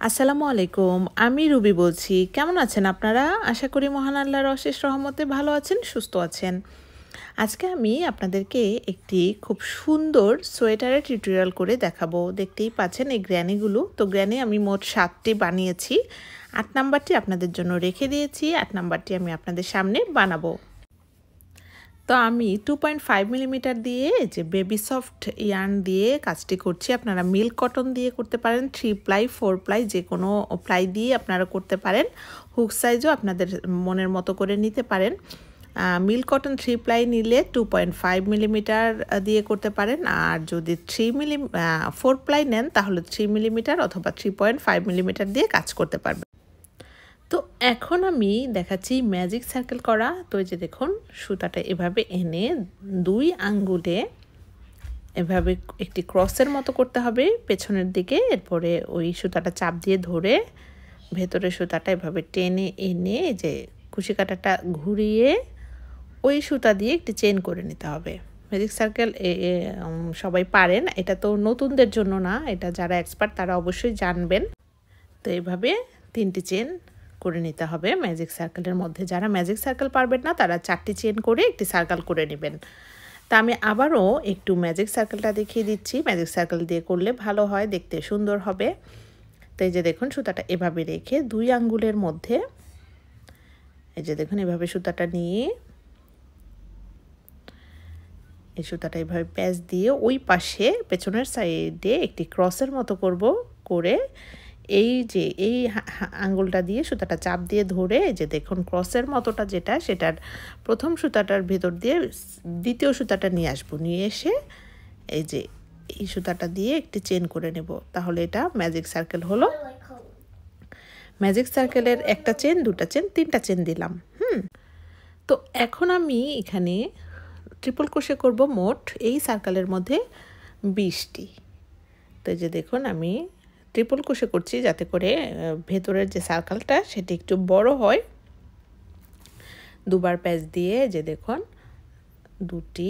আসসালামু আলাইকুম। আমি রুবি বলছি। কেমন আছেন আপনারা? আশা করি মহান আল্লাহর অশেষ রহমতে ভালো আছেন, সুস্থ আছেন। আজকে আমি আপনাদেরকে একটি খুব সুন্দর সোয়েটারের টিউটোরিয়াল করে দেখাবো। দেখতেই পাচ্ছেন এই গ্র্যানিগুলো। তো গ্র্যানি আমি মোট 7টি বানিয়েছি। 8 নাম্বারটি আপনাদের জন্য রেখে দিয়েছি। 8 নাম্বারটি আমি আপনাদের সামনে বানাবো। তো আমি 2.5 মিলিমিটার দিয়ে যে বেবি সফট ইয়ার্ন দিয়ে কাজটি করছি। আপনারা মিল্ক কটন দিয়ে করতে পারেন, 3 প্লাই 4 প্লাই যে কোনো প্লাই দিয়ে আপনারা করতে পারেন। হুক সাইজও আপনাদের মনের মতো করে নিতে পারেন। মিল্ক কটন 3 প্লাই নিলে 2.5 মিলিমিটার দিয়ে করতে পারেন, আর যদি 4 প্লাই নেন তাহলে 3 মিলিমিটার অথবা 3.5 মিলিমিটার দিয়ে কাজ করতে পারবেন। তো এখন আমি দেখাচ্ছি ম্যাজিক সার্কেল করা। তো এই যে দেখুন, সুতাটা এভাবে এনে 2 আঙ্গুলে এভাবে একটি ক্রসের মতো করতে হবে পেছনের দিকে। এরপরে ওই সুতাটা চাপ দিয়ে ধরে ভেতরে সুতাটা এভাবে টেনে এনে যে কুশি কাঁটাটা ঘুরিয়ে ওই সুতা দিয়ে একটি চেন করে নিতে হবে। ম্যাজিক সার্কেল সবাই পারেন, এটা তো নতুনদের জন্য না, এটা যারা এক্সপার্ট তারা অবশ্যই জানবেন। তো এইভাবে 3টি চেন করে নিতে হবে ম্যাজিক সার্কেলের মধ্যে। যারা ম্যাজিক সার্কেল পারবেন না তারা 4টি চেন করে একটি সার্কেল করে নেবেন। তা আমি আবারও একটু ম্যাজিক সার্কেলটা দেখিয়ে দিচ্ছি। ম্যাজিক সার্কেল দিয়ে করলে ভালো হয়, দেখতে সুন্দর হবে। তো এই যে দেখুন, সুতাটা এভাবে রেখে 2 আঙ্গুলের মধ্যে এই যে দেখুন এভাবে সুতাটা নিয়ে এই সুতাটা এভাবে প্যাচ দিয়ে ওই পাশে পেছনের সাইডে একটি ক্রসের মতো করে এই যে এই আঙ্গুলটা দিয়ে সুতাটা চাপ দিয়ে ধরে এই যে দেখুন ক্রসের মতোটা যেটা, সেটার প্রথম সুতাটার ভিতর দিয়ে দ্বিতীয় সুতাটা নিয়ে আসবো, নিয়ে এসে এই যে এই সুতাটা দিয়ে একটি চেন করে নেব। তাহলে এটা ম্যাজিক সার্কেল হলো। ম্যাজিক সার্কেলের একটা চেন, 2টা চেন, 3টা চেন দিলাম। তো এখন আমি এখানে ট্রিপল ক্রোশে করব মোট এই সার্কেলের মধ্যে 20টি। তো এই যে দেখুন আমি ট্রিপল ক্রোশে করছি যাতে করে ভেতরের যে সার্কেলটা সেটি একটু বড় হয়। 2বার প্যাচ দিয়ে যে দেখুন 2টি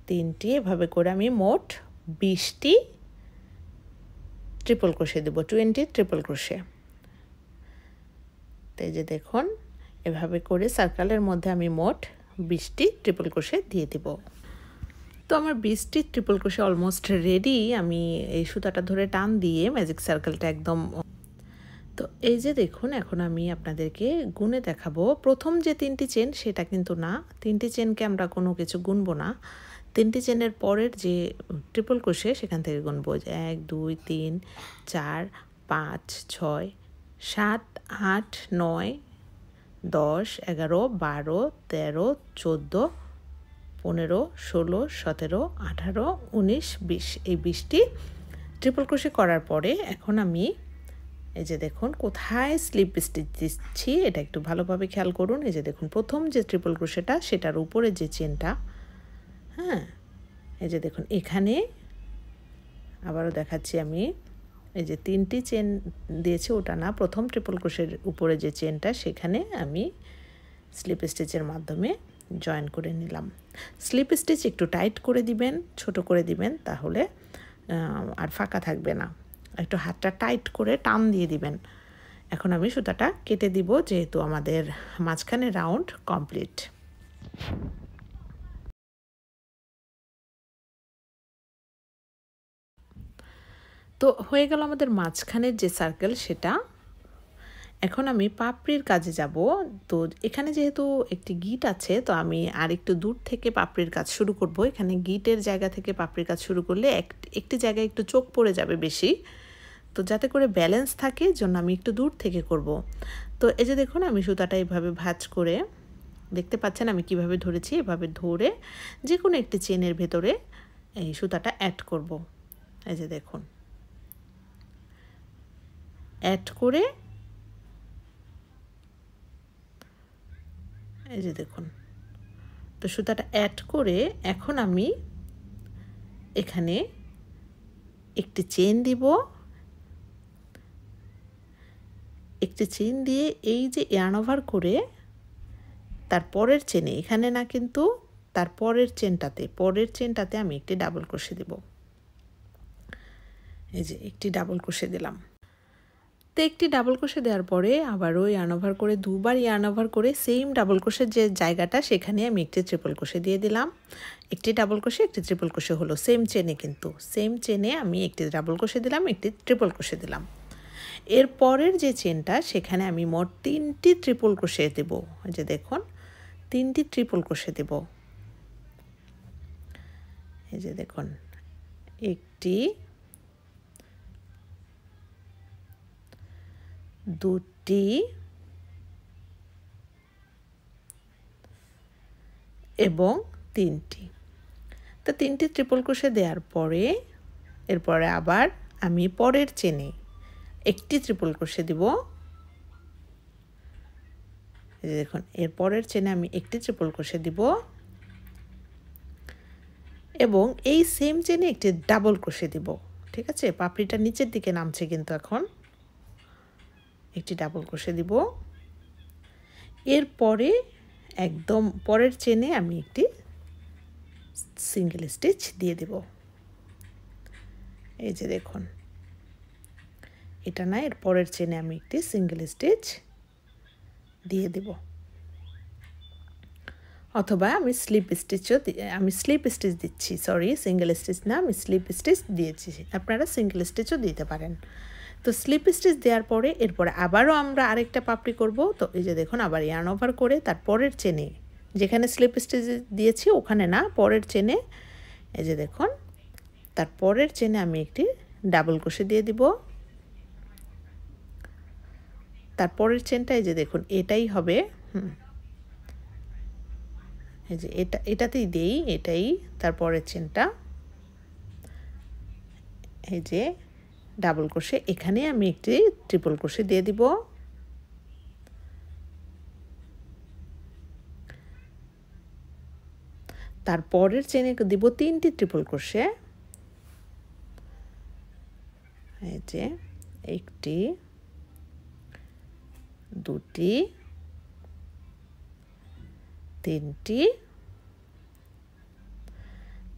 3টি এভাবে করে আমি মোট 20টি ট্রিপল ক্রোশে দেব, 20 ট্রিপল ক্রোশে। তো এই যে দেখুন এভাবে করে সার্কেলের মধ্যে আমি মোট 20টি ট্রিপল ক্রোশে দিয়ে দেব। তো আমার 20টি ট্রিপল ক্রোশে অলমোস্ট রেডি। আমি এই সুতাটা ধরে টান দিয়ে ম্যাজিক সার্কেলটা একদম। তো এই যে দেখুন এখন আমি আপনাদেরকে গুনে দেখাবো। প্রথম যে 3টি চেন সেটা কিন্তু না, 3টি চেনকে আমরা কোনো কিছু গুনবো না। 3টি চেনের পরের যে ট্রিপল ক্রোশে সেখান থেকে গুনবো 1 2 3 4 5 6 7 8 9 10 11 12 13 14 15 16 17 18 19 20 এই 20টি ট্রিপল ক্রোশে করার পরে এখন আমি এই যে দেখুন কোথায় স্লিপ স্টিচ দিচ্ছি এটা একটু ভালোভাবে খেয়াল করুন। এই যে দেখুন প্রথম যে ট্রিপল ক্রোশেটা সেটার উপরে যে চেনটা, এই যে দেখুন এখানে আবারও দেখাচ্ছি আমি, এই যে 3টি চেন দিয়েছি ওটা না, প্রথম ট্রিপল ক্রোশের উপরে যে চেনটা সেখানে আমি স্লিপ স্টিচের মাধ্যমে জয়েন করে নিলাম। স্লিপ স্টিচ একটু টাইট করে দিবেন, ছোট করে দিবেন, তাহলে আর ফাঁকা থাকবে না। একটু হাতটা টাইট করে টান দিয়ে দিবেন। এখন আমি সুতাটা কেটে দিব যেহেতু আমাদের মাঝখানে রাউন্ড কমপ্লিট। তো হয়ে গেল আমাদের মাঝখানের যে সার্কেল সেটা। এখন আমি পাপড়ির কাজে যাব। তো এখানে যেহেতু একটি গিট আছে তো আমি আর একটু দূর থেকে পাপড়ির কাজ শুরু করব। এখানে গিটের জায়গা থেকে পাপড়ির কাজ শুরু করলে একটি জায়গায় একটু চোখ পড়ে যাবে বেশি, তো যাতে করে ব্যালেন্স থাকে জন্য আমি একটু দূর থেকে করব। তো এই যে দেখুন আমি সুতাটা এইভাবে ভাঁজ করে, দেখতে পাচ্ছেন আমি কিভাবে ধরেছি, এভাবে ধরে যে কোনো একটি চেনের ভেতরে এই সুতাটা অ্যাড করব। এই যে দেখুন অ্যাড করে এই যে দেখুন, তো সুতাটা অ্যাড করে এখন আমি এখানে একটি চেন দিব। একটি চেন দিয়ে এই যে ইয়ার্ন ওভার করে তারপরের চেনে, এখানে না কিন্তু তারপরের চেনটাতে, পরের চেনটাতে আমি একটি ডাবল ক্রোশে দেব। এই যে একটি ডাবল ক্রোশে দিলাম। তো একটি ডাবল ক্রোশে দেওয়ার পরে আবারও ইয়ার্ন ওভার করে দুবার ইয়ার্ন ওভার করে সেম ডাবল ক্রোশের যে জায়গাটা সেখানে আমি একটি ট্রিপল ক্রোশে দিয়ে দিলাম। একটি ডাবল ক্রোশে একটি ট্রিপল ক্রোশে হলো সেম চেনে, কিন্তু সেম চেনে আমি একটি ডাবল ক্রোশে দিলাম, একটি ট্রিপল ক্রোশে দিলাম। এর পরের যে চেনটা সেখানে আমি মোট 3টি ট্রিপল ক্রোশে দেব। এই যে দেখুন 3টি ট্রিপল ক্রোশে দেব। এই যে দেখুন একটি, দুটি এবং 3টি। তো 3টি ট্রিপল ক্রোশে দেওয়ার পরে এরপরে আবার আমি পরের চেনে একটি ট্রিপল ক্রোশে দিব। এই যে দেখুন এর পরের চেনে আমি একটি ট্রিপল ক্রোশে দিব এবং এই সেম চেনে একটি ডাবল ক্রোশে দিব। ঠিক আছে, পাপড়িটা নিচের দিকে নামছে কিন্তু এখন একটি ডাবল ক্রোশে দিব। এরপরে একদম পরের চেনে আমি একটি সিঙ্গেল স্টিচ দিয়ে দেব। এই যে দেখুন এটা না, এর পরের চেনে আমি একটি সিঙ্গেল স্টিচ দিয়ে দেব, অথবা আমি স্লিপ স্টিচ দিচ্ছি, সরি সিঙ্গেল স্টিচ না, আমি স্লিপ স্টিচ দিয়েছি, আপনারা সিঙ্গেল স্টিচও দিতে পারেন। তো স্লিপ স্টিচ দেওয়ার পরে এরপরে আবারও আমরা আরেকটা পাপড়ি করব। তো এই যে দেখুন আবার ইয়ার্ন ওভার করে তার পরের চেনে, যেখানে স্লিপ স্টিচ দিয়েছি ওখানে না, পরের চেনে এই যে দেখুন তার পরের চেনে আমি একটি ডাবল ক্রোশে দিয়ে দিব। তারপরের চেনটা এই যে দেখুন এটাই হবে, এই যে এটাতেই দেই, এটাই তারপরের চেনটা। এই যে ডাবল ক্রোশে, এখানে আমি একটি ট্রিপল ক্রোশে দিয়ে দিব। তারপরের চেনে দিব 3টি ট্রিপল ক্রোশে। এই যে একটি, দুটি, 3টি,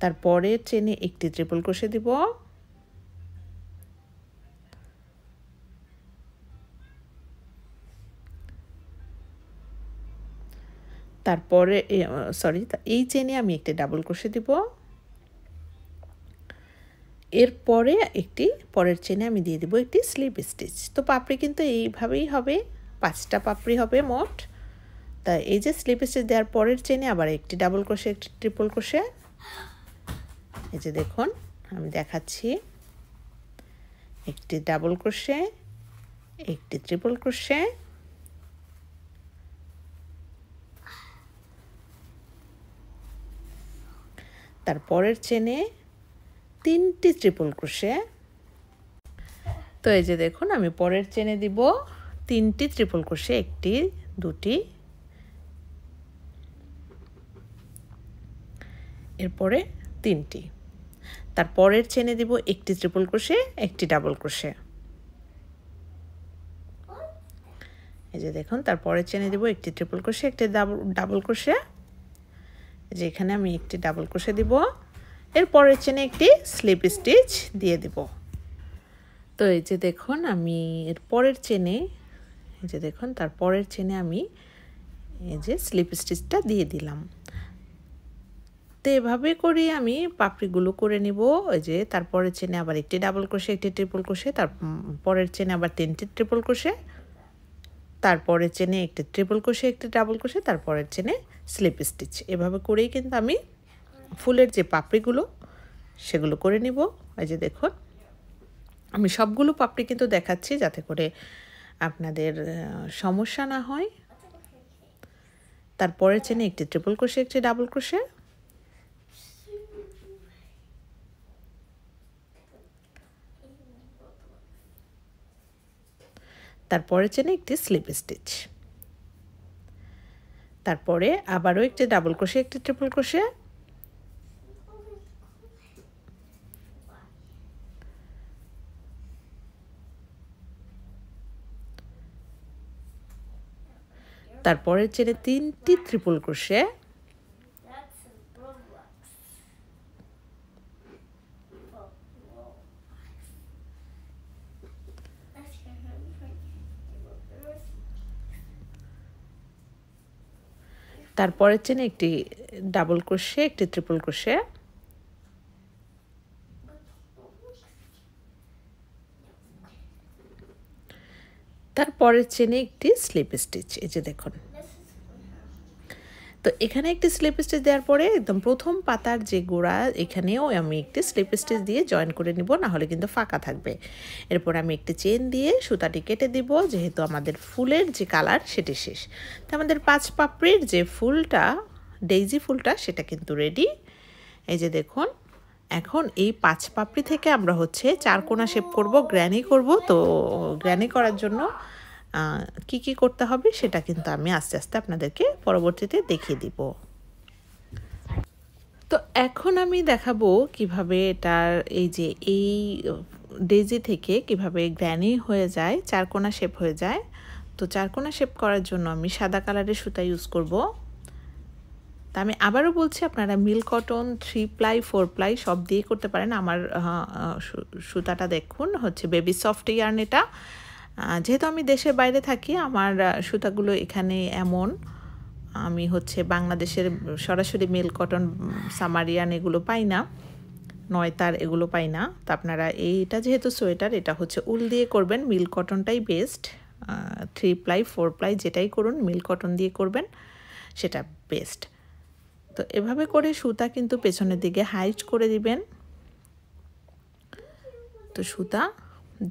তারপরের চেনে একটি ট্রিপল ক্রোশে দিব। তারপরে এই চেনে আমি একটি ডাবল ক্রোশে দিব। এরপরে একটি পরের চেনে আমি দিয়ে দিব একটি স্লিপ স্টিচ। তো পাপড়ি কিন্তু এইভাবেই হবে, 5টা পাপড়ি হবে মোট। তা এই যে স্লিপ স্টিচ দেওয়ার পরের চেনে আবার একটি ডাবল ক্রোশে, একটি ট্রিপল ক্রোশে। এই যে দেখুন আমি দেখাচ্ছি, একটি ডাবল ক্রোশে, একটি ট্রিপল ক্রোশে, তারপরের চেনে 3টি ট্রিপল ক্রোশে। তো এই যে দেখুন আমি পরের চেনে দিব 3টি ট্রিপল ক্রোশে, একটি, দুটি, এরপরে 3টি। তারপরের চেনে দিব একটি ট্রিপল ক্রোশে, একটি ডাবল ক্রোশে। এই যে দেখুন তারপরের চেনে দিব একটি ট্রিপল ক্রোশে, একটি ডাবল ক্রোশে। যে এখানে আমি একটি ডাবল ক্রোশে দিব, এর পরের চেনে একটি স্লিপ স্টিচ দিয়ে দিব। তো এই যে দেখুন আমি এর পরের চেনে, এই যে দেখুন তারপরের চেনে আমি এই যে স্লিপ স্টিচটা দিয়ে দিলাম। তো এভাবে করে আমি পাপড়িগুলো করে নিব। ওই যে তারপরের চেনে আবার একটি ডাবল ক্রোশে, একটি ট্রিপল ক্রোশে, তারপরের চেনে আবার 3টি ট্রিপল ক্রোশে, তারপরের চেনে একটি ট্রিপল ক্রোশে, একটি ডাবল ক্রোশে, তারপরের চেনে স্লিপ স্টিচ। এভাবে করেই কিন্তু আমি ফুলের যে পাপড়িগুলো সেগুলো করে নিব। এই যে দেখুন আমি সবগুলো পাপড়ি কিন্তু দেখাচ্ছি যাতে করে আপনাদের সমস্যা না হয়। তারপরের চেনে একটি ট্রিপল ক্রোশে, একটি ডাবল ক্রোশে, তারপরের চেনে একটি স্লিপ স্টিচ, তারপরে আবারও একটি ডাবল ক্রোশে, একটি ট্রিপল ক্রোশে, তারপরের চেনে 3টি ট্রিপল ক্রোশে, তারপরের চেনে একটি ডাবল ক্রোশে, একটি ট্রিপল ক্রোশে, তারপরের চেনে একটি স্লিপ স্টিচ। এই যে দেখুন, তো এখানে একটি স্লিপ স্টিচ দেওয়ার পরে একদম প্রথম পাতার যে গোড়া এখানেও আমি একটি স্লিপ স্টিচ দিয়ে জয়েন করে নিব, না হলে কিন্তু ফাঁকা থাকবে। এরপর আমি একটি চেন দিয়ে সুতাটি কেটে দিব, যেহেতু আমাদের ফুলের যে কালার সেটি শেষ। তো আমাদের 5 পাপড়ির যে ফুলটা, ডেইজি ফুলটা, সেটা কিন্তু রেডি। এই যে দেখুন, এখন এই 5 পাপড়ি থেকে আমরা হচ্ছে 4 কোণা শেপ করব, গ্র্যানি করব। তো গ্র্যানি করার জন্য কি কি করতে হবে সেটা কিন্তু আমি আস্তে আস্তে আপনাদেরকে পরবর্তীতে দেখিয়ে দিব। তো এখন আমি দেখাবো কিভাবে এটার এই ডেজি থেকে কিভাবে গ্র্যানি হয়ে যায়, 4 কোণা শেপ হয়ে যায়। তো 4 কোণা শেপ করার জন্য আমি সাদা কালারের সুতা ইউজ করব। তা আমি আবারও বলছি, আপনারা মিল কটন 3 প্লাই 4 প্লাই সব দিয়ে করতে পারেন। আমার সুতাটা দেখুন হচ্ছে বেবি সফট ইয়ার্ন। এটা যেহেতু আমি দেশের বাইরে থাকি, আমার সুতাগুলো এখানে এমন, আমি হচ্ছে বাংলাদেশের সরাসরি মিল কটন, সামারিয়ান এগুলো পাই না, নয়তার এগুলো পাই না। তো আপনারা এইটা যেহেতু সোয়েটার, এটা হচ্ছে উল দিয়ে করবেন, মিল কটনটাই বেস্ট। 3 প্লাই 4 প্লাই যেটাই করুন, মিল কটন দিয়ে করবেন, সেটা বেস্ট। তো এভাবে করে সুতা কিন্তু পেছনের দিকে হাইট করে দিবেন। তো সুতা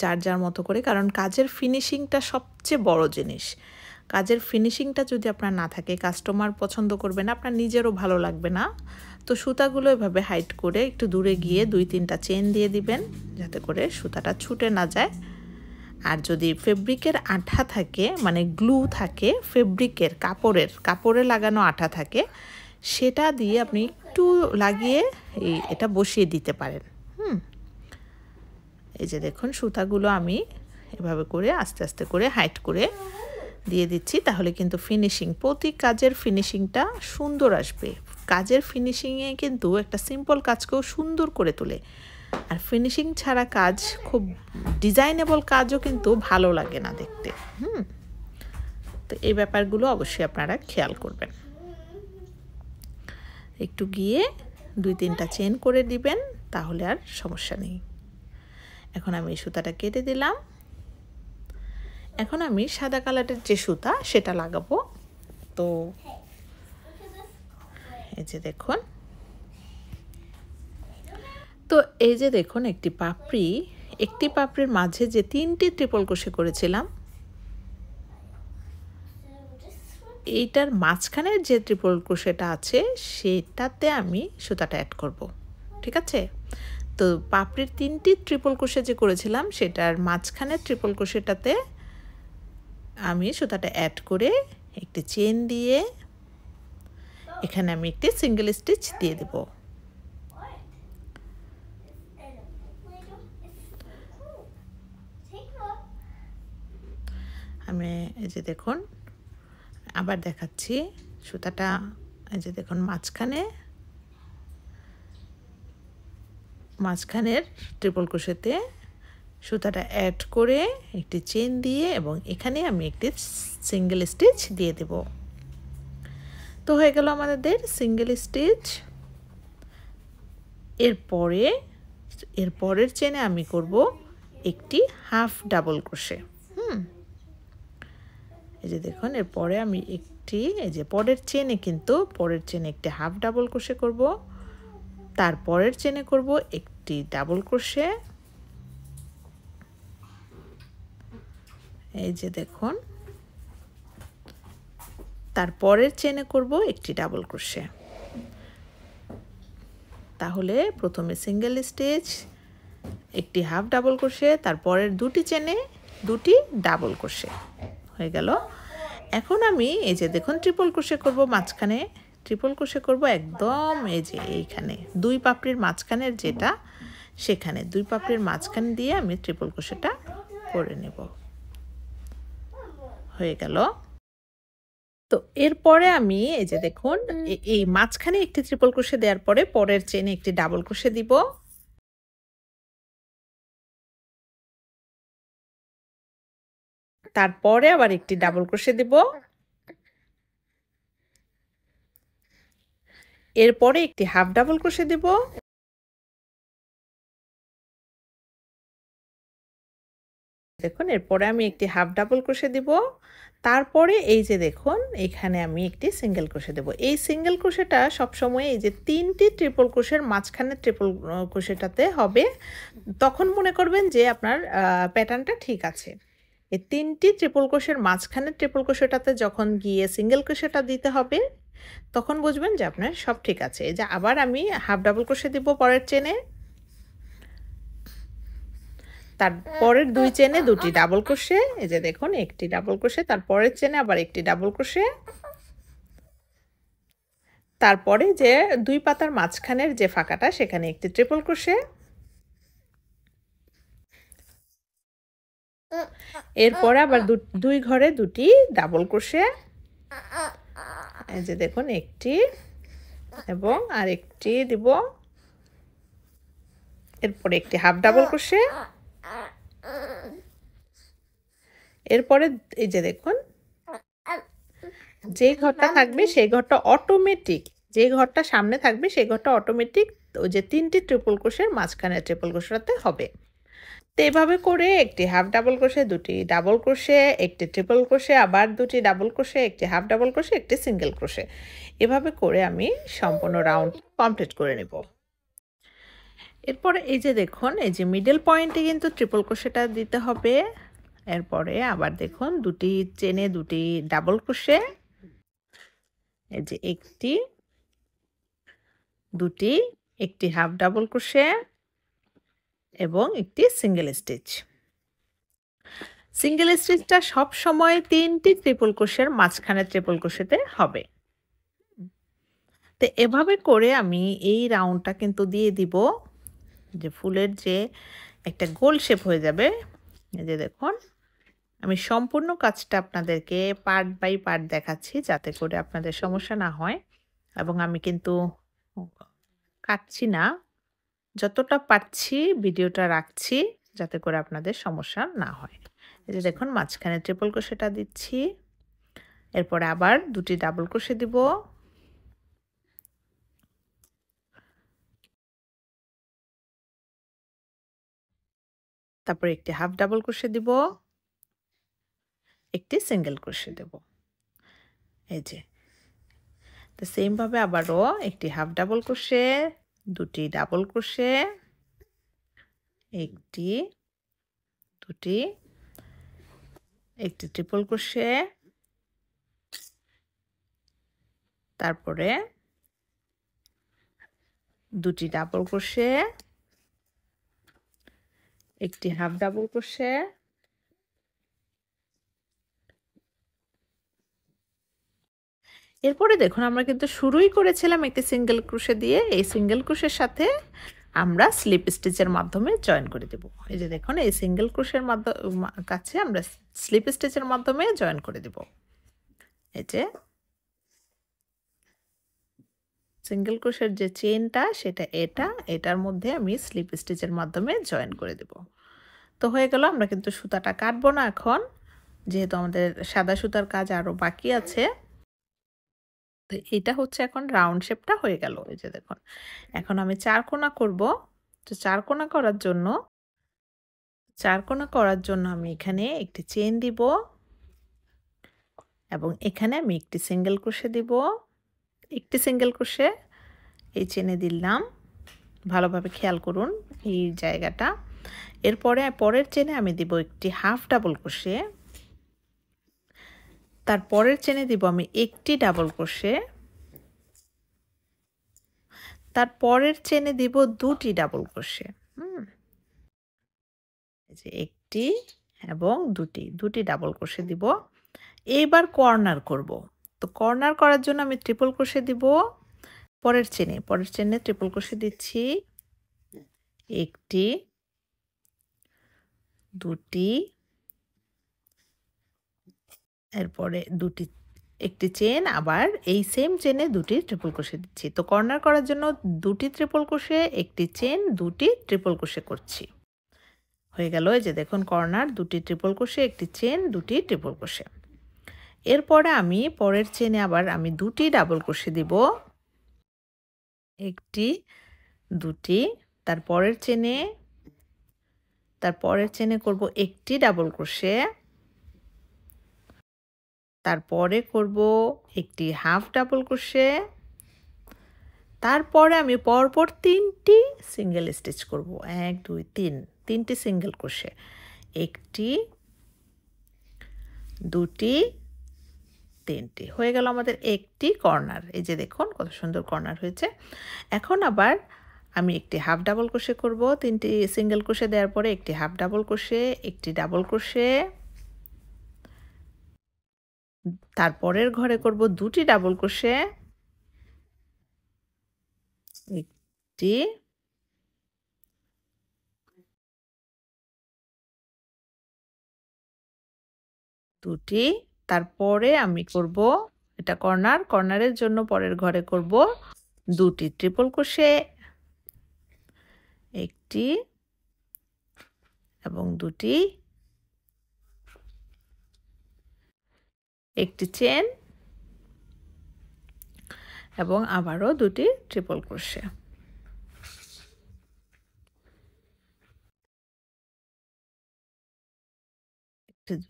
যার যার মতো করে, কারণ কাজের ফিনিশিংটা সবচেয়ে বড় জিনিস। কাজের ফিনিশিংটা যদি আপনার না থাকে, কাস্টমার পছন্দ করবে না, আপনার নিজেরও ভালো লাগবে না। তো সুতাগুলো এভাবে হাইট করে একটু দূরে গিয়ে 2-3টা চেন দিয়ে দিবেন, যাতে করে সুতাটা ছুটে না যায়। আর যদি ফেব্রিকের আঠা থাকে, মানে গ্লু থাকে, ফেব্রিকের কাপড়ে লাগানো আঠা থাকে, সেটা দিয়ে আপনি একটু লাগিয়ে এটা বসিয়ে দিতে পারেন। এই যে দেখুন, সুতাগুলো আমি এভাবে করে আস্তে আস্তে করে হাইট করে দিয়ে দিচ্ছি, তাহলে কিন্তু প্রতি কাজের ফিনিশিংটা সুন্দর আসবে। কাজের ফিনিশিংয়ে কিন্তু একটা সিম্পল কাজকেও সুন্দর করে তোলে। আর ফিনিশিং ছাড়া কাজ, খুব ডিজাইনেবল কাজও কিন্তু ভালো লাগে না দেখতে। তো এই ব্যাপারগুলো অবশ্যই আপনারা খেয়াল করবেন। একটু গিয়ে 2-3টা চেন করে দিবেন, তাহলে আর সমস্যা নেই। এখন আমি সুতাটা কেটে দিলাম। এখন আমি সাদা কালারের যে সুতা সেটা লাগাবো। তো এই যে দেখুন, একটি পাপড়ির মাঝে যে 3টি ট্রিপল ক্রোশে করেছিলাম, এইটার মাঝখানের যে ট্রিপল ক্রোশেটা আছে সেটাতে আমি সুতাটা অ্যাড করব। ঠিক আছে? তো পাপড়ির 3টি ট্রিপল ক্রোশে যে করেছিলাম, সেটার মাঝখানের ট্রিপল ক্রোশেটাতে আমি সুতাটা অ্যাড করে একটি চেন দিয়ে এখানে আমি একটি সিঙ্গেল স্টিচ দিয়ে দেব। আমি এই যে দেখুন, আবার দেখাচ্ছি, সুতাটা এই যে দেখুন, মাঝখানের ট্রিপল ক্রোশেতে সুতাটা অ্যাড করে একটি চেন দিয়ে, এবং এখানে আমি একটি সিঙ্গেল স্টিচ দিয়ে দেব। তো হয়ে গেল আমাদের সিঙ্গেল স্টিচ। এরপরের চেনে আমি করব একটি হাফ ডাবল ক্রোশে। এই যে দেখুন, এরপরে আমি এই যে পরের চেনে একটি হাফ ডাবল ক্রোশে করব, তারপরের চেনে করব একটি ডাবল ক্রোশে। এই যে দেখুন, তারপরের চেনে করব একটি ডাবল ক্রোশে। তাহলে প্রথমে সিঙ্গেল স্টিচ, একটি হাফ ডাবল ক্রোশে, তারপরের 2টি চেনে 2টি ডাবল ক্রোশে হয়ে গেল। এখন আমি এই যে দেখুন, ট্রিপল ক্রোশে করব মাঝখানে, ট্রিপল ক্রোশে করব একদম এই যে এইখানে 2 পাপড়ির মাঝখানের যেটা, সেখানে 2 পাপড়ির মাঝখান দিয়ে আমি ট্রিপল ক্রোশেটা করে নেব। হয়ে গেল। তো এরপরে আমি এই যে দেখুন, এই মাঝখানে একটি ট্রিপল ক্রোশে দেওয়ার পরে পরের চেনে একটি ডাবল ক্রোশে দিব। তারপরে আবার একটি ডাবল ক্রোশে দিব। এরপরে একটি হাফ ডাবল ক্রোশে দেব। দেখুন এরপরে আমি একটি হাফ ডাবল ক্রোশে দিব। তারপরে এই যে দেখুন এখানে আমি একটি সিঙ্গেল ক্রোশে দেব। এই সিঙ্গেল ক্রোশেটা সবসময় এই যে ৩টি ট্রিপল ক্রোশের মাঝখানে ট্রিপল ক্রোশেটাতে হবে। তখন মনে করবেন যে আপনার প্যাটার্নটা ঠিক আছে। এই ৩টি ট্রিপল ক্রোশের মাঝখানে ট্রিপল ক্রোশেটাতে যখন গিয়ে সিঙ্গেল ক্রোশেটা দিতে হবে, তখন বুঝবেন যে আপনার সব ঠিক আছে। এই যে আবার আমি হাফ ডাবল ক্রোশে দিব পরের চেনে। তারপরের ২ চেনে ২টি ডাবল ক্রোশে, এই যে দেখুন একটি ডাবল ক্রোশে, তারপরের চেনে আবার একটি ডাবল ক্রোশে। তারপরে যে ২ পাতার মাঝখানের যে ফাঁকাটা সেখানে একটি ট্রিপল ক্রোশে। এরপরে আবার ২ ঘরে ২টি ডাবল ক্রোশে। এই যে দেখুন একটি এবং আরেকটি দিব। এরপরে একটি হাফ ডাবল ক্রোশে। এরপরে এই যে দেখুন যে ঘরটা থাকবে সেই ঘরটা অটোমেটিক, যে ঘরটা সামনে থাকবে সেই ঘরটা অটোমেটিক ওই যে ৩টি ট্রিপল ক্রোশের মাঝখানে ট্রিপল ক্রোশেটাতে হবে। তো এভাবে করে একটি হাফ ডাবল ক্রোশে, ২টি ডাবল ক্রোশে, একটি ট্রিপল ক্রোশে, আবার ২টি ডাবল ক্রোশে, একটি হাফ ডাবল ক্রোশে, একটি সিঙ্গেল ক্রোশে, এভাবে করে আমি সম্পূর্ণ রাউন্ড কমপ্লিট করে নেব। এরপরে এই যে দেখুন এই যে মিডল পয়েন্টে কিন্তু ট্রিপল ক্রোশেটা দিতে হবে। এরপরে আবার দেখুন ২টি চেনে ২টি ডাবল ক্রোশে, এই যে একটি, ২টি, একটি হাফ ডাবল ক্রোশে এবং একটি সিঙ্গেল স্টিচ। সিঙ্গেল স্টিচটা সব সময় ৩টি ট্রিপল ক্রোশের মাঝখানে ট্রিপল ক্রোশেতে হবে। তো এভাবে করে আমি এই রাউন্ডটা কিন্তু দিয়ে দিব, যে ফুলের যে একটা গোল শেপ হয়ে যাবে। এই যে দেখুন আমি সম্পূর্ণ কাজটা আপনাদেরকে পার্ট বাই পার্ট দেখাচ্ছি যাতে করে আপনাদের সমস্যা না হয়, এবং আমি কিন্তু কাটছি না, যতটা পারছি ভিডিওটা রাখছি যাতে করে আপনাদের সমস্যা না হয়। এই যে দেখুন মাঝখানে ট্রিপল ক্রোশেটা দিচ্ছি, এরপরে আবার ২টি ডাবল ক্রোশে দিব, তারপরে একটি হাফ ডাবল ক্রোশে দিব, একটি সিঙ্গেল ক্রোশে দেব। এই যে তো সেম ভাবে আবারও একটি হাফ ডাবল ক্রোশে, ২টি ডাবল ক্রোশে, একটি, ২টি, একটি ট্রিপল ক্রোশে, তারপরে ২টি ডাবল ক্রোশে, একটি হাফ ডাবল ক্রোশে, এরপরে দেখুন আমরা কিন্তু শুরুই করেছিলাম একটি সিঙ্গেল ক্রোশে দিয়ে। এই সিঙ্গেল ক্রোশের সাথে আমরা স্লিপ স্টিচের মাধ্যমে জয়েন করে দেব। এই যে দেখুন এই সিঙ্গেল ক্রোশের কাছে আমরা স্লিপ স্টিচের মাধ্যমে জয়েন করে দেব। এই যে সিঙ্গেল ক্রোশের যে চেনটা সেটা এটার মধ্যে আমি স্লিপ স্টিচের মাধ্যমে জয়েন করে দেব। তো হয়ে গেল। আমরা কিন্তু সুতাটা কাটবো না এখন, যেহেতু আমাদের সাদা সুতার কাজ আরও বাকি আছে। তো এটা হচ্ছে এখন রাউন্ড শেপটা হয়ে গেল। এই যে দেখুন এখন আমি ৪ কোণা করব। তো ৪ কোণা করার জন্য আমি এখানে একটি চেন দিব এবং এখানে আমি একটি সিঙ্গেল ক্রোশে দিব, একটি সিঙ্গেল ক্রোশে এই চেনে দিলাম, ভালোভাবে খেয়াল করুন এই জায়গাটা। এরপরে পরের চেনে আমি দিব একটি হাফ ডাবল ক্রোশে, তারপরের চেনে দিব আমি একটি ডাবল ক্রোশে, তারপরের চেনে দিব ২টি ডাবল ক্রোশে। এই যে একটি এবং ২টি ডাবল ক্রোশে দিব। এইবার কর্নার করব। তো কর্নার করার জন্য আমি ট্রিপল ক্রোশে দিব পরের চেনে ট্রিপল ক্রোশে দিচ্ছি, একটি, ২টি, এরপরে একটি চেন, আবার এই সেম চেনে ২টি ট্রিপল ক্রোশে দিচ্ছি। তো কর্নার করার জন্য ২টি ট্রিপল ক্রোশে, একটি চেন, ২টি ট্রিপল ক্রোশে করছি। হয়ে গেল। এই যে দেখুন কর্নার ২টি ট্রিপল ক্রোশে, একটি চেন, ২টি ট্রিপল ক্রোশে। এরপরে আমি পরের চেনে আবার আমি ২টি ডাবল ক্রোশে দিব, একটি, দুটি, তারপরের চেনে করব একটি ডাবল ক্রোশে, তারপরে করব একটি হাফ ডাবল ক্রোশে, তারপরে আমি পরপর 3টি সিঙ্গেল স্টিচ করব। 1 2 3, 3টি সিঙ্গেল ক্রোশে, একটি, দুটি, 3টি হয়ে গেল আমাদের একটি কর্নার। এই যে দেখুন কত সুন্দর কর্নার হয়েছে। এখন আবার আমি একটি হাফ ডাবল ক্রোশে করব, 3টি সিঙ্গেল ক্রোশে দেওয়ার পরে একটি হাফ ডাবল ক্রোশে, একটি ডাবল ক্রোশে, তারপরের ঘরে করব 2টি ডাবল ক্রোশে, একটি, দুটি, তারপরে আমি করব এটা কর্নারের জন্য পরের ঘরে করব 2টি ট্রিপল ক্রোশে, একটি এবং 2টি, একটি চেন এবং আবারও 2টি ট্রিপল ক্রোশে।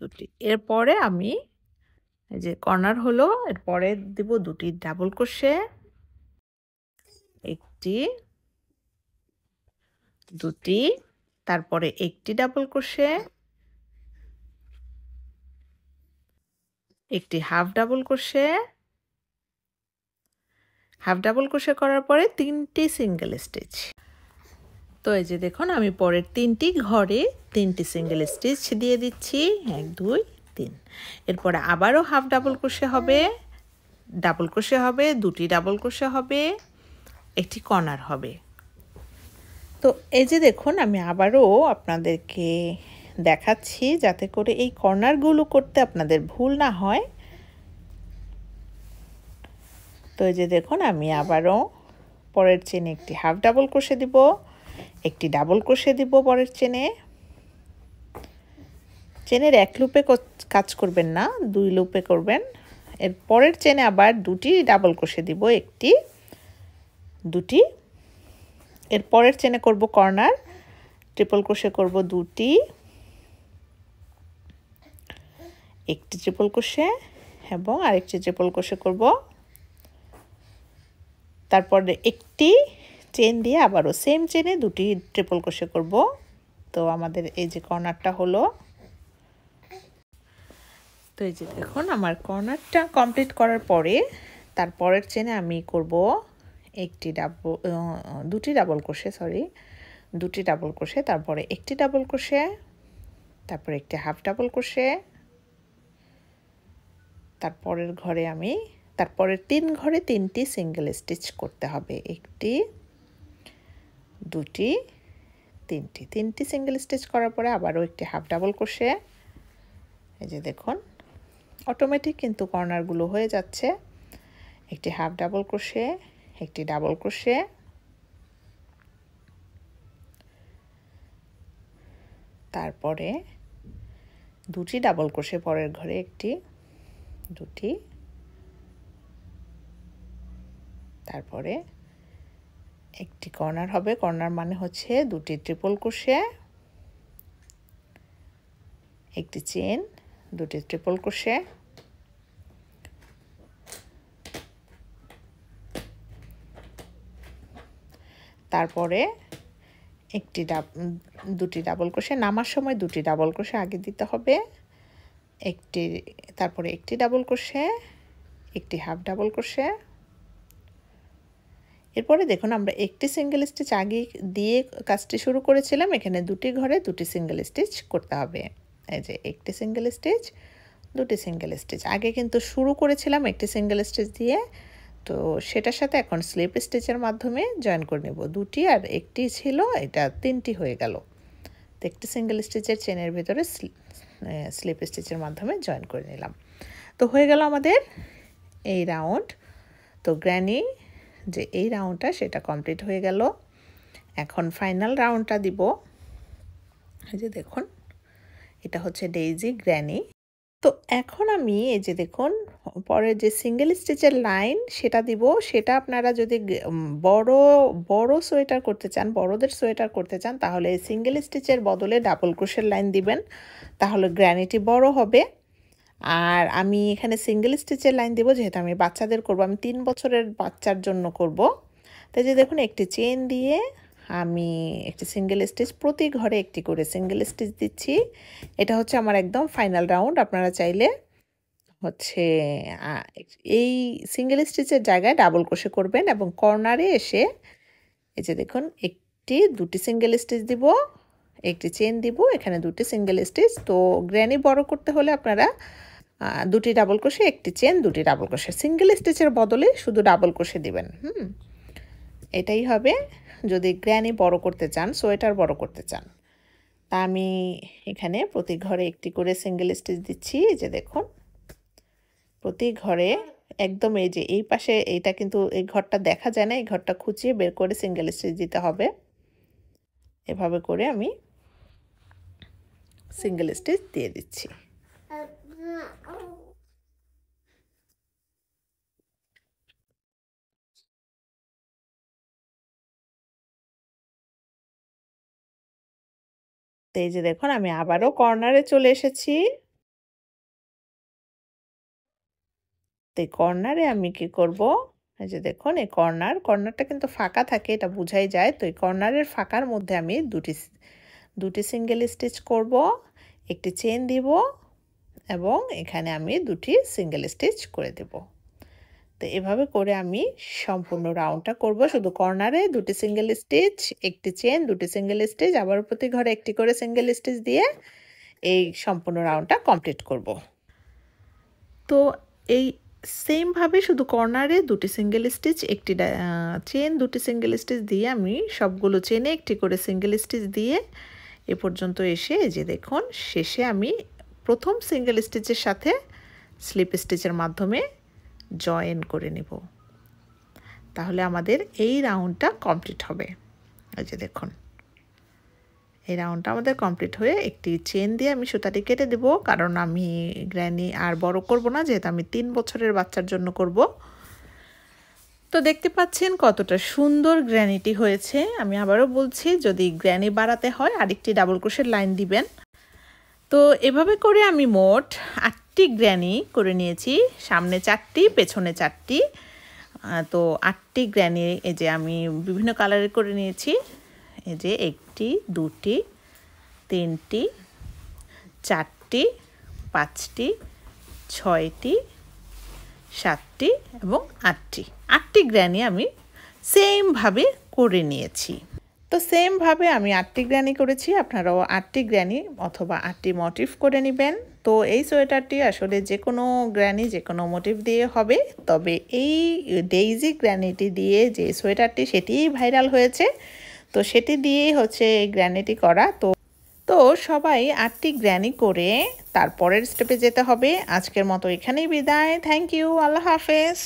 দুটি এরপরে আমি এই যে কর্নার হলো, এরপরে দিব 2টি ডাবল ক্রোশে, একটি, দুটি, তারপরে একটি ডাবল ক্রোশে, একটি half double crochet, half double crochet করার পরে 3টি সিঙ্গেল স্টিচ। তো এই যে দেখুন আমি পরের 3টি ঘরে 3টি সিঙ্গেল স্টিচ দিয়ে দিচ্ছি, 1 2 3। এরপরে আবারও হাফ ডাবল ক্রোশে হবে, ডাবল ক্রোশে হবে, 2টি ডাবল ক্রোশে হবে, একটি কর্নার হবে। তো এই যে দেখুন আমি আবারও আপনাদেরকে দেখাচ্ছি যাতে করে এই কর্নারগুলো করতে আপনাদের ভুল না হয়। তো এই যে দেখুন আমি আবারও পরের চেনে একটি হাফ ডাবল ক্রোশে দিব, একটি ডাবল ক্রোশে দিব পরের চেনের 1 লুপে কাজ করবেন না, 2 লুপে করবেন। এর পরের চেনে আবার 2টি ডাবল ক্রোশে দিব, একটি, দুটি, এর পরের চেনে করব কর্নার, ট্রিপল ক্রোশে করব 2টি, একটি ট্রিপল ক্রোশে এবং আরেকটি ট্রিপল ক্রোশে করব, তারপরে একটি চেন দিয়ে আবারও সেম চেনে 2টি ট্রিপল ক্রোশে করব। তো আমাদের এই যে কর্নারটা হলো। তো এই যে দেখুন আমার কর্নারটা কমপ্লিট করার পরে তারপরের চেনে আমি করব দুটি ডাবল ক্রোশে, তারপরে একটি ডাবল ক্রোশে, তারপরে একটি হাফ ডাবল ক্রোশে, তারপরের 3 ঘরে 3টি সিঙ্গেল স্টিচ করতে হবে, একটি, দুটি, 3টি সিঙ্গেল স্টিচ করার পরে আবারও একটি হাফ ডাবল ক্রোশে। এই যে দেখুন অটোমেটিক কিন্তু কর্নারগুলো হয়ে যাচ্ছে, একটি হাফ ডাবল ক্রোশে, একটি ডাবল ক্রোশে, তারপরে 2টি ডাবল ক্রোশে পরের ঘরে, একটি, দুটি, তারপরে একটি কর্নার হবে, কর্নার মানে হচ্ছে 2টি ট্রিপল ক্রোশে, একটি চেন, 2টি ট্রিপল ক্রোশে, তারপরে 2টি ডাবল ক্রোশে, নামার সময় 2টি ডাবল ক্রোশে আগে দিতে হবে, তারপরে একটি ডাবল ক্রোশে, একটি হাফ ডাবল ক্রোশে। এরপরে দেখুন আমরা একটি সিঙ্গেল স্টিচ আগে দিয়ে কাজটি শুরু করেছিলাম, এখানে 2টি ঘরে 2টি সিঙ্গেল স্টিচ করতে হবে। এই যে একটি সিঙ্গেল স্টিচ, 2টি সিঙ্গেল স্টিচ আগে কিন্তু শুরু করেছিলাম একটি সিঙ্গেল স্টিচ দিয়ে, তো সেটার সাথে এখন স্লিপ স্টিচের মাধ্যমে জয়েন করে নেব। 2টি আর একটি ছিল, এটা 3টি হয়ে গেল। তো একটি সিঙ্গেল স্টিচের চেনের ভিতরে স্লিপ স্টিচের মাধ্যমে জয়েন করে নিলাম। তো হয়ে গেল আমাদের এই রাউন্ড। তো গ্র্যানি যে এই রাউন্ডটা সেটা কমপ্লিট হয়ে গেল। এখন ফাইনাল রাউন্ডটা দিব। এই যে দেখুন এটা হচ্ছে ডেইজি গ্র্যানি। তো এখন আমি এই যে দেখুন পরে যে সিঙ্গেল স্টিচের লাইন সেটা দিব। সেটা আপনারা যদি বড়, বড় সোয়েটার করতে চান, বড়দের সোয়েটার করতে চান তাহলে সিঙ্গেল স্টিচের বদলে ডাবল ক্রোশের লাইন দিবেন। তাহলে গ্র্যানিটি বড় হবে। আর আমি এখানে সিঙ্গেল স্টিচের লাইন দিব যেহেতু আমি বাচ্চাদের করব, আমি 3 বছরের বাচ্চার জন্য করব। তাই যে দেখুন একটি চেইন দিয়ে আমি একটি সিঙ্গেল স্টিচ, প্রতি ঘরে একটি করে সিঙ্গেল স্টিচ দিচ্ছি। এটা হচ্ছে আমার একদম ফাইনাল রাউন্ড। আপনারা চাইলে হচ্ছে এই সিঙ্গেল স্টিচের জায়গায় ডাবল ক্রোশে করবেন এবং কর্নারে এসে এই যে দেখুন দুটি সিঙ্গেল স্টিচ দিব, একটি চেইন দিব, এখানে দুটি সিঙ্গেল স্টিচ। তো গ্র্যানি বড় করতে হলে আপনারা দুটি ডাবল ক্রোশে, একটি চেইন, দুটি ডাবল ক্রোশে, সিঙ্গেল স্টিচের বদলে শুধু ডাবল ক্রোশে দিবেন। এটাই হবে যদি গ্র্যানি বড় করতে চান, সোয়েটার বড় করতে চান। তা আমি এখানে প্রতি ঘরে একটি করে সিঙ্গেল স্টিচ দিচ্ছি। এই যে দেখুন প্রতি ঘরে একদম এই যে এই পাশে, এইটা কিন্তু এই ঘরটা দেখা যায় না, এই ঘরটা খুঁচিয়ে বের করে সিঙ্গেল স্টিচ দিতে হবে। এভাবে করে আমি সিঙ্গেল স্টিচ দিয়ে দিচ্ছি। তো এই যে দেখুন আমি আবারও কর্নারে চলে এসেছি। তো এই কর্নারে আমি কি করব, এই যে দেখুন এই কর্নারটা কিন্তু ফাঁকা থাকে, এটা বোঝাই যায়। তো এই কর্নারের ফাঁকার মধ্যে আমি দুটি সিঙ্গেল স্টিচ করব, একটি চেইন দিব এবং এখানে আমি দুটি সিঙ্গেল স্টিচ করে দেব। তো এভাবে করে আমি সম্পূর্ণ রাউন্ডটা করব। শুধু কর্নারে দুটি সিঙ্গেল স্টিচ, একটি চেইন, দুটি সিঙ্গেল স্টিচ, আবার প্রতি ঘরে একটি করে সিঙ্গেল স্টিচ দিয়ে এই সম্পূর্ণ রাউন্ডটা কমপ্লিট করব। তো এই সেমভাবে শুধু কর্নারে দুটি সিঙ্গেল স্টিচ, একটি চেইন, দুটি সিঙ্গেল স্টিচ দিয়ে আমি সবগুলো চেনে একটি করে সিঙ্গেল স্টিচ দিয়ে এ পর্যন্ত এসে এই যে দেখুন শেষে আমি প্রথম সিঙ্গেল স্টিচের সাথে স্লিপ স্টিচের মাধ্যমে জয়েন করে নেব। তাহলে আমাদের এই রাউন্ডটা কমপ্লিট হবে। এই যে দেখুন এই রাউন্ডটা আমাদের কমপ্লিট হয়ে একটি চেন দিয়ে আমি সুতাটি কেটে দেব, কারণ আমি গ্র্যানি আর বড় করব না, যেহেতু আমি 3 বছরের বাচ্চার জন্য করব। তো দেখতে পাচ্ছেন কতটা সুন্দর গ্র্যানিটি হয়েছে। আমি আবারও বলছি যদি গ্র্যানি বাড়াতে হয় আরেকটি ডাবল ক্রোশের লাইন দিবেন। তো এভাবে করে আমি মোট 8টি গ্র্যানি করে নিয়েছি, সামনে 4টি, পেছনে 4টি। তো 8টি গ্র্যানি এই যে আমি বিভিন্ন কালারের করে নিয়েছি। এই যে 1টি, 2টি, 3টি, 4টি, 5টি, 6টি, 7টি এবং 8টি গ্র্যানি আমি সেমভাবে করে নিয়েছি। তো সেমভাবে আমি 8টি গ্র্যানি করেছি, আপনারাও 8টি গ্র্যানি অথবা 8টি মোটিভ করে নেবেন। তো এই সোয়েটারটি আসলে যে কোনো গ্র্যানি যে কোনো মোটিভ দিয়ে হবে, তবে এই ডেইজি গ্র্যানিটি দিয়ে যে সোয়েটারটি সেটিই ভাইরাল হয়েছে, তো সেটি দিয়েই হচ্ছে এই গ্র্যানিটি করা। তো সবাই 8টি গ্র্যানি করে তারপরের স্টেপে যেতে হবে। আজকের মতো এখানেই বিদায়। থ্যাংক ইউ, আল্লাহ হাফেজ।